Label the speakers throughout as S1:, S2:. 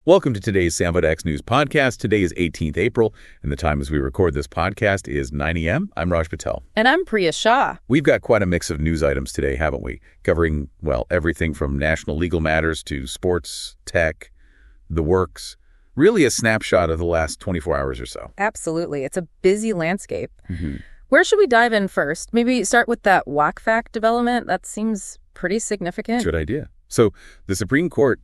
S1: Welcome to today's SamvaadX News Podcast. Today is 18th April, and the time as we record this podcast is 9 a.m. I'm Raj Patel.
S2: And I'm Priya Shah.
S1: We've got quite a mix of news items today, haven't we? Covering, well, everything from national legal matters to sports, tech, the works. Really a snapshot of the last 24 hours or so.
S2: Absolutely. It's a busy landscape. Where should we dive in first? Maybe start with that Waqf Act development. That seems pretty significant.
S1: Good idea. So the Supreme Court,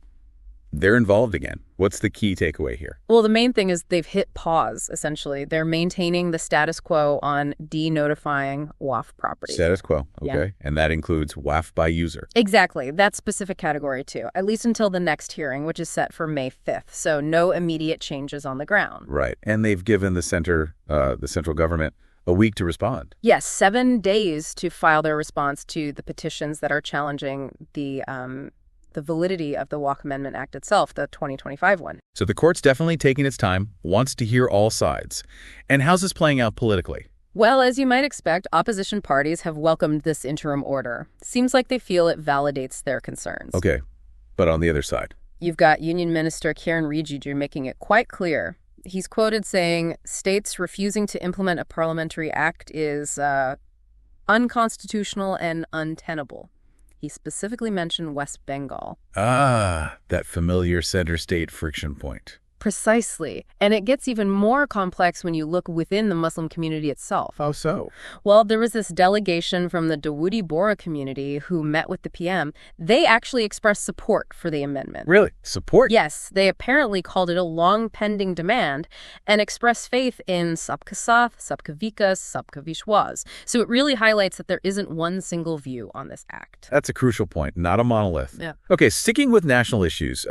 S1: they're involved again. What's the key takeaway here?
S2: Well, the main thing is they've hit pause, essentially. They're maintaining the status quo on de-notifying Waqf property.
S1: Status quo, okay.
S2: Yeah.
S1: And that includes Waqf by user.
S2: Exactly. That specific category, too, at least until the next hearing, which is set for May 5th. So no immediate changes on the ground.
S1: Right. And they've given the central government a week to respond.
S2: Yes, 7 days to file their response to the petitions that are challenging the validity of the Waqf Amendment Act itself, the 2025 one.
S1: So the court's definitely taking its time, wants to hear all sides. And how's this playing out politically?
S2: Well, as you might expect, opposition parties have welcomed this interim order. Seems like they feel it validates their concerns.
S1: Okay, but on the other side?
S2: You've got Union Minister Rijiju making it quite clear. He's quoted saying, states refusing to implement a parliamentary act is unconstitutional and untenable. He specifically mentioned West Bengal.
S1: Ah, that familiar center-state friction point.
S2: Precisely. And it gets even more complex when you look within the Muslim community itself.
S1: How so?
S2: Well, there was this delegation from the Dawoodi Bohra community who met with the PM. They actually expressed support for the amendment.
S1: Really? Support?
S2: Yes. They apparently called it a long-pending demand and expressed faith in Sabka Saath, Sabka Vikas, Sabka Vishwas. So it really highlights that there isn't one single view on this act.
S1: That's a crucial point, not a monolith.
S2: Yeah.
S1: Okay, sticking with national issues,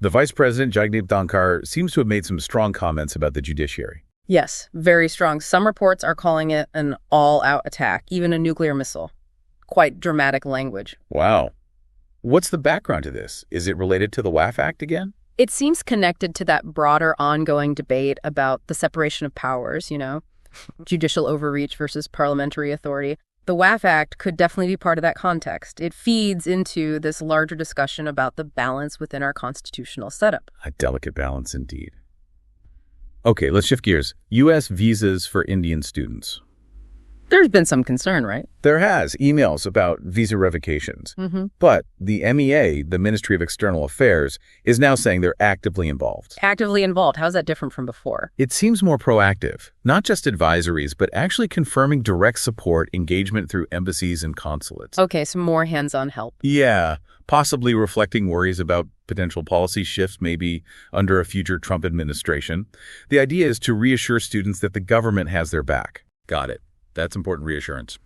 S1: the Vice President, Jagdeep Dhankar, seems to have made some strong comments about the judiciary.
S2: Yes, very strong. Some reports are calling it an all-out attack, even a nuclear missile. Quite dramatic language.
S1: Wow. What's the background to this? Is it related to the Waqf Act again?
S2: It seems connected to that broader ongoing debate about the separation of powers, judicial overreach versus parliamentary authority. The Waqf Act could definitely be part of that context. It feeds into this larger discussion about the balance within our constitutional setup.
S1: A delicate balance indeed. Okay, let's shift gears. U.S. visas for Indian students.
S2: There's been some concern, right?
S1: There has. Emails about visa revocations. But the MEA, the Ministry of External Affairs, is now saying they're actively involved.
S2: Actively involved. How's that different from before?
S1: It seems more proactive. Not just advisories, but actually confirming direct support, engagement through embassies and consulates.
S2: Okay, some more hands-on help.
S1: Yeah, possibly reflecting worries about potential policy shifts maybe under a future Trump administration. The idea is to reassure students that the government has their back. Got it. That's important reassurance.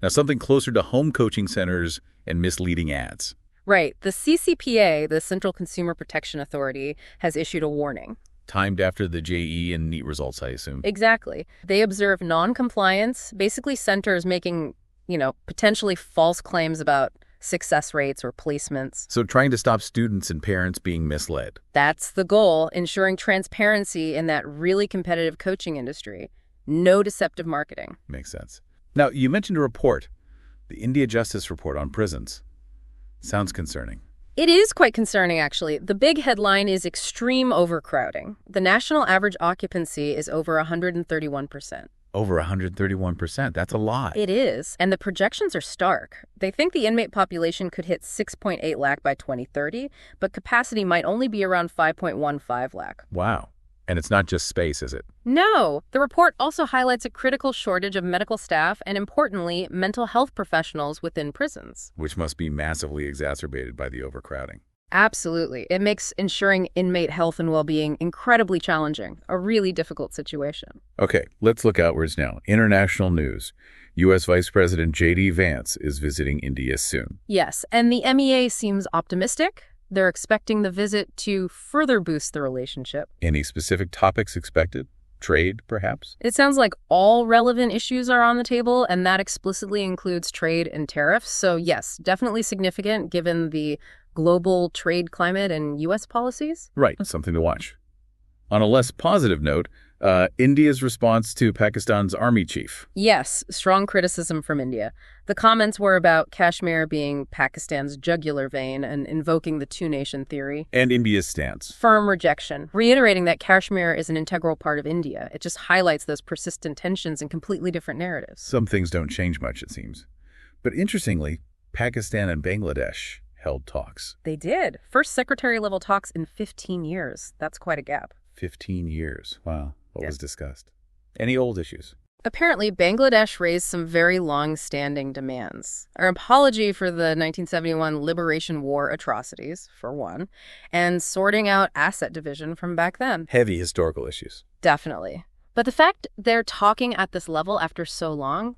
S1: Now, something closer to home coaching centers and misleading ads.
S2: Right. The CCPA, the Central Consumer Protection Authority, has issued a warning.
S1: Timed after the JE and NEET results, I assume.
S2: Exactly. They observe non-compliance, basically centers making, potentially false claims about success rates or placements.
S1: So trying to stop students and parents being misled.
S2: That's the goal, ensuring transparency in that really competitive coaching industry. No deceptive marketing.
S1: Makes sense. Now, you mentioned a report, the India Justice Report on prisons. Sounds concerning.
S2: It is quite concerning, actually. The big headline is extreme overcrowding. The national average occupancy is over 131%.
S1: Over 131%. That's a lot.
S2: It is. And the projections are stark. They think the inmate population could hit 6.8 lakh by 2030, but capacity might only be around 5.15 lakh.
S1: Wow. And it's not just space, is it?
S2: No. The report also highlights a critical shortage of medical staff and, importantly, mental health professionals within prisons.
S1: Which must be massively exacerbated by the overcrowding.
S2: Absolutely. It makes ensuring inmate health and well-being incredibly challenging, a really difficult situation.
S1: Okay, let's look outwards now. International news. U.S. Vice President J.D. Vance is visiting India soon.
S2: Yes, and the MEA seems optimistic. They're expecting the visit to further boost the relationship.
S1: Any specific topics expected? Trade, perhaps?
S2: It sounds like all relevant issues are on the table, and that explicitly includes trade and tariffs. So yes, definitely significant given the global trade climate and U.S. policies.
S1: Right, something to watch. On a less positive note, India's response to Pakistan's army chief.
S2: Yes, strong criticism from India. The comments were about Kashmir being Pakistan's jugular vein and invoking the two-nation theory.
S1: And India's stance.
S2: Firm rejection, reiterating that Kashmir is an integral part of India. It just highlights those persistent tensions and completely different narratives.
S1: Some things don't change much, it seems. But interestingly, Pakistan and Bangladesh held talks.
S2: They did. First secretary-level talks in 15 years. That's quite a gap.
S1: 15 years. Wow. What was discussed? Any old issues?
S2: Apparently, Bangladesh raised some very long-standing demands. An apology for the 1971 Liberation War atrocities, for one, and sorting out asset division from back then.
S1: Heavy historical issues.
S2: Definitely. But the fact they're talking at this level after so long,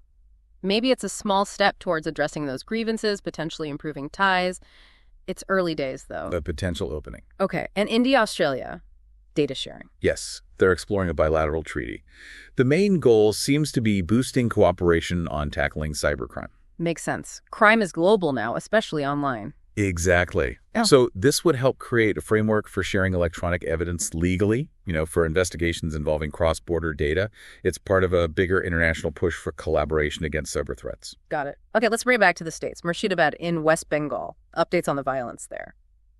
S2: maybe it's a small step towards addressing those grievances, potentially improving ties. It's early days, though.
S1: A potential opening.
S2: Okay, and India-Australia, data sharing.
S1: Yes, they're exploring a bilateral treaty. The main goal seems to be boosting cooperation on tackling cybercrime.
S2: Makes sense. Crime is global now, especially online.
S1: Exactly.
S2: Oh.
S1: So this would help create a framework for sharing electronic evidence legally, for investigations involving cross-border data. It's part of a bigger international push for collaboration against cyber threats.
S2: Got it. Okay, let's bring it back to the states. Murshidabad in West Bengal. Updates on the violence there.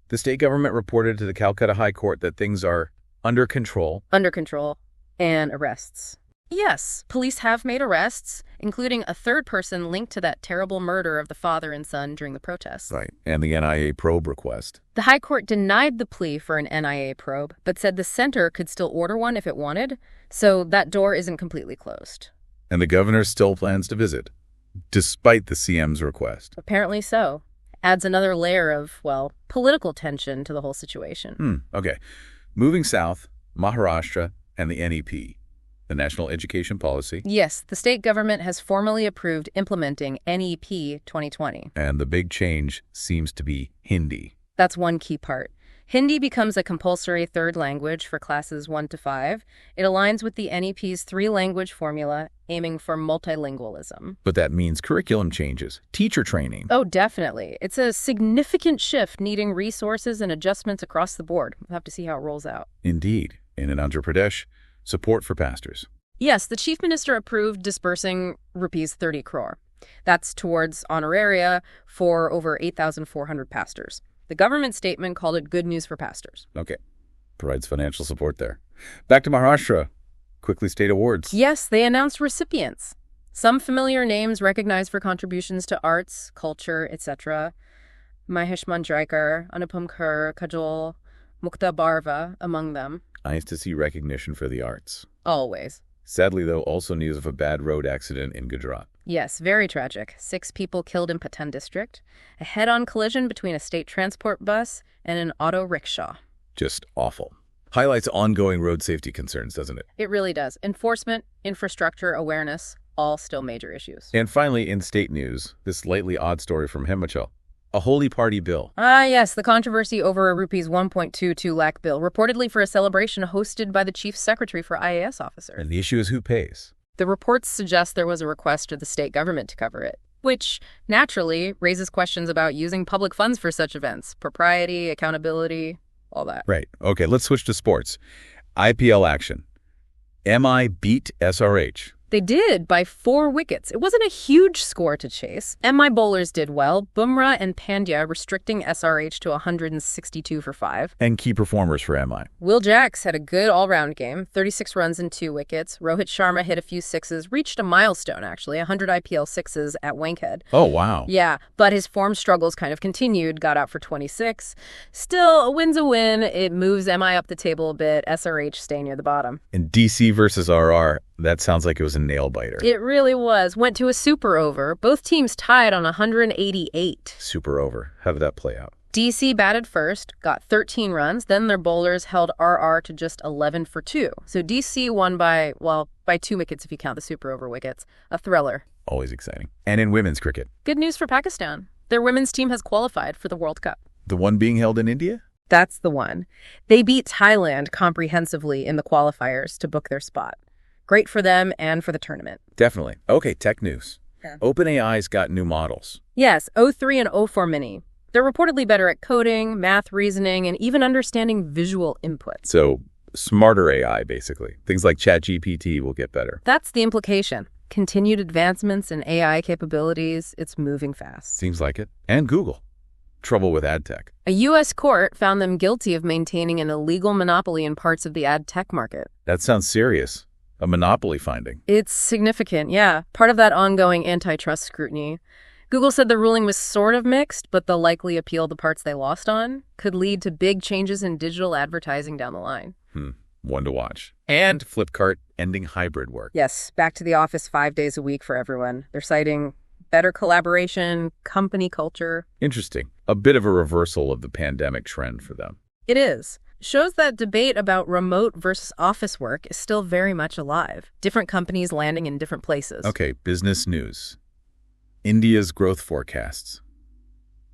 S1: The state government reported to the Calcutta High Court that things are under control.
S2: Under control. And arrests. Yes, police have made arrests, including a third person linked to that terrible murder of the father and son during the protests.
S1: Right, and the NIA probe request.
S2: The High Court denied the plea for an NIA probe, but said the center could still order one if it wanted, so that door isn't completely closed.
S1: And the governor still plans to visit, despite the CM's request.
S2: Apparently so. Adds another layer of, political tension to the whole situation.
S1: Okay. Moving south, Maharashtra and the NEP. The National Education Policy.
S2: Yes, the state government has formally approved implementing NEP 2020.
S1: And the big change seems to be Hindi.
S2: That's one key part. Hindi becomes a compulsory third language for classes 1 to 5. It aligns with the NEP's 3-language formula, aiming for multilingualism.
S1: But that means curriculum changes, teacher training.
S2: Oh, definitely. It's a significant shift needing resources and adjustments across the board. We'll have to see how it rolls out.
S1: Indeed. And in Andhra Pradesh, support for pastors.
S2: Yes, the chief minister approved disbursing rupees 30 crore. That's towards honoraria for over 8,400 pastors. The government statement called it good news for pastors.
S1: Okay. Provides financial support there. Back to Maharashtra. Quickly state awards.
S2: Yes, they announced recipients. Some familiar names recognized for contributions to arts, culture, etc. Mahesh Manjrekar, Anupam Kher, Kajol, Mukta Barva, among them.
S1: Nice to see recognition for the arts.
S2: Always.
S1: Sadly, though, also news of a bad road accident in Gujarat.
S2: Yes, very tragic. 6 people killed in Patan district. A head-on collision between a state transport bus and an auto rickshaw.
S1: Just awful. Highlights ongoing road safety concerns, doesn't it?
S2: It really does. Enforcement, infrastructure, awareness, all still major issues.
S1: And finally, in state news, this slightly odd story from Himachal. A holy party bill.
S2: Ah, yes, the controversy over a rupees 1.22 lakh bill, reportedly for a celebration hosted by the chief secretary for IAS officers.
S1: And the issue is who pays.
S2: The reports suggest there was a request to the state government to cover it, which naturally raises questions about using public funds for such events. Propriety, accountability, all that.
S1: Right. Okay, let's switch to sports. IPL action. MI beat SRH.
S2: They did by 4 wickets. It wasn't a huge score to chase. MI bowlers did well. Bumrah and Pandya restricting SRH to 162 for 5.
S1: And key performers for MI.
S2: Will Jacks had a good all-round game, 36 runs and 2 wickets. Rohit Sharma hit a few sixes, reached a milestone, actually, 100 IPL sixes at Wankhead.
S1: Oh, wow.
S2: Yeah, but his form struggles kind of continued, got out for 26. Still, a win's a win. It moves MI up the table a bit. SRH stay near the bottom.
S1: And DC versus RR, that sounds like it was a nail-biter.
S2: It really was. Went to a super over. Both teams tied on 188.
S1: Super over. How did that play out?
S2: DC batted first, got 13 runs. Then their bowlers held RR to just 11 for 2. So DC won by 2 wickets if you count the super over wickets. A thriller.
S1: Always exciting. And in women's cricket.
S2: Good news for Pakistan. Their women's team has qualified for the World Cup.
S1: The one being held in India?
S2: That's the one. They beat Thailand comprehensively in the qualifiers to book their spot. Great for them and for the tournament.
S1: Definitely. Okay, tech news.
S2: Yeah.
S1: OpenAI's got new models.
S2: Yes, O3 and O4 Mini. They're reportedly better at coding, math reasoning, and even understanding visual inputs.
S1: So Smarter AI, basically. Things like ChatGPT will get better.
S2: That's the implication. Continued advancements in AI capabilities, it's moving fast.
S1: Seems like it. And Google. Trouble with ad tech.
S2: A U.S. court found them guilty of maintaining an illegal monopoly in parts of the ad tech market.
S1: That sounds serious. A monopoly finding.
S2: It's significant, yeah. Part of that ongoing antitrust scrutiny. Google said the ruling was sort of mixed, but they'll likely appeal the parts they lost on. Could lead to big changes in digital advertising down the line.
S1: One to watch. And Flipkart ending hybrid work.
S2: Yes, back to the office 5 days a week for everyone. They're citing better collaboration, company culture.
S1: Interesting. A bit of a reversal of the pandemic trend for them.
S2: It is. Shows that debate about remote versus office work is still very much alive. Different companies landing in different places.
S1: Okay, business news. India's growth forecasts.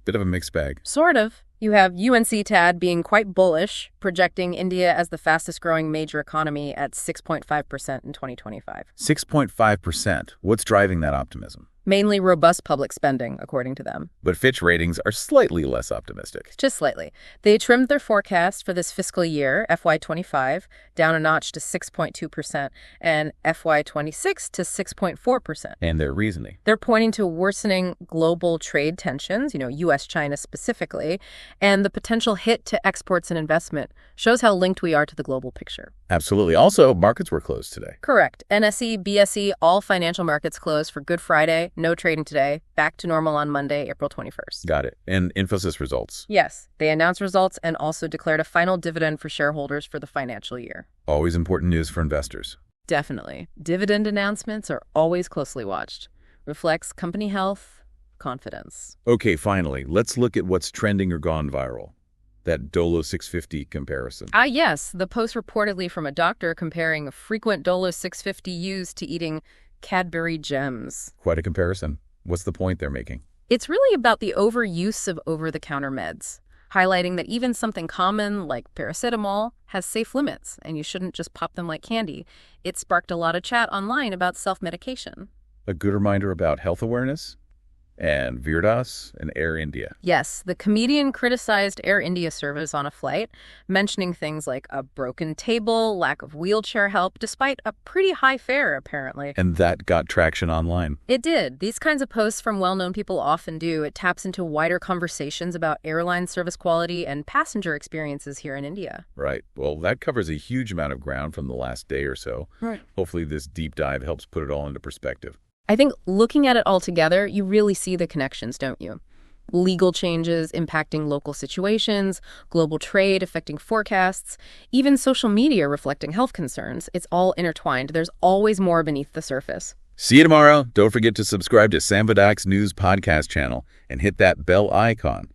S1: Bit of a mixed bag.
S2: Sort of. You have UNCTAD being quite bullish, projecting India as the fastest growing major economy at 6.5% in 2025.
S1: 6.5%. What's driving that optimism?
S2: Mainly robust public spending, according to them.
S1: But Fitch ratings are slightly less optimistic.
S2: Just slightly. They trimmed their forecast for this fiscal year, FY25, down a notch to 6.2% and FY26 to 6.4%.
S1: And their reasoning?
S2: They're pointing to worsening global trade tensions, U.S.-China specifically, and the potential hit to exports and investment. Shows how linked we are to the global picture.
S1: Absolutely. Also, markets were closed today.
S2: Correct. NSE, BSE, all financial markets closed for Good Friday. No trading today. Back to normal on Monday, April 21st.
S1: Got it. And Infosys results?
S2: Yes. They announced results and also declared a final dividend for shareholders for the financial year.
S1: Always important news for investors.
S2: Definitely. Dividend announcements are always closely watched. Reflects company health, confidence.
S1: Okay, finally, let's look at what's trending or gone viral. That Dolo 650 comparison.
S2: Yes. The post reportedly from a doctor comparing frequent Dolo 650 use to eating Cadbury Gems.
S1: Quite a comparison. What's the point they're making?
S2: It's really about the overuse of over-the-counter meds, highlighting that even something common like paracetamol has safe limits, and you shouldn't just pop them like candy. It sparked a lot of chat online about self-medication.
S1: A good reminder about health awareness? And Virdas and Air India.
S2: Yes, the comedian criticized Air India service on a flight, mentioning things like a broken table, lack of wheelchair help, despite a pretty high fare, apparently.
S1: And that got traction online.
S2: It did. These kinds of posts from well-known people often do. It taps into wider conversations about airline service quality and passenger experiences here in India.
S1: Right. Well, that covers a huge amount of ground from the last day or so.
S2: Right.
S1: Hopefully this deep dive helps put it all into perspective.
S2: I think looking at it all together, you really see the connections, don't you? Legal changes impacting local situations, global trade affecting forecasts, even social media reflecting health concerns. It's all intertwined. There's always more beneath the surface.
S1: See you tomorrow. Don't forget to subscribe to SamvaadX News podcast channel and hit that bell icon.